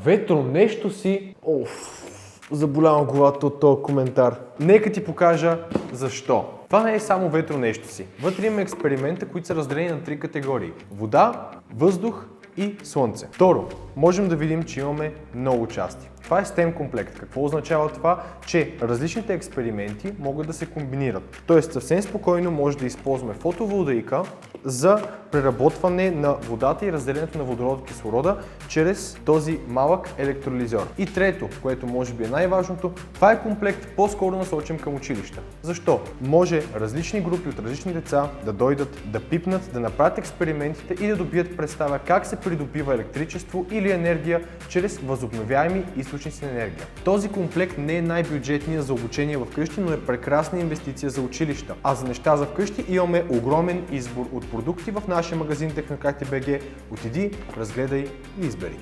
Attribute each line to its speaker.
Speaker 1: Ветро нещо си... Заболявам главата от този коментар. Нека ти покажа защо. Това не е само ветро нещо си. Вътре има експеримента, които са разделени на 3 категории. Вода, въздух и слънце. Второ, можем да видим, че имаме много части. Това е STEM комплект. Какво означава това? Че различните експерименти могат да се комбинират. Тоест съвсем спокойно може да използваме фотоволтаика за преработване на водата и разделянето на водород от кислорода чрез този малък електролизьор. И трето, което може би е най-важното, това е комплект по-скоро насочен към училища. Защо? Може различни групи от различни деца да дойдат, да пипнат, да направят експериментите и да добият представа как се придобива електричество или енергия чрез възобновяеми източници на енергия. Този комплект не е най-бюджетният за обучение вкъщи, но е прекрасна инвестиция за училища. А за неща за вкъщи имаме огромен избор от продукти в нашия магазин Технократи.bg. Отиди, разгледай и избери.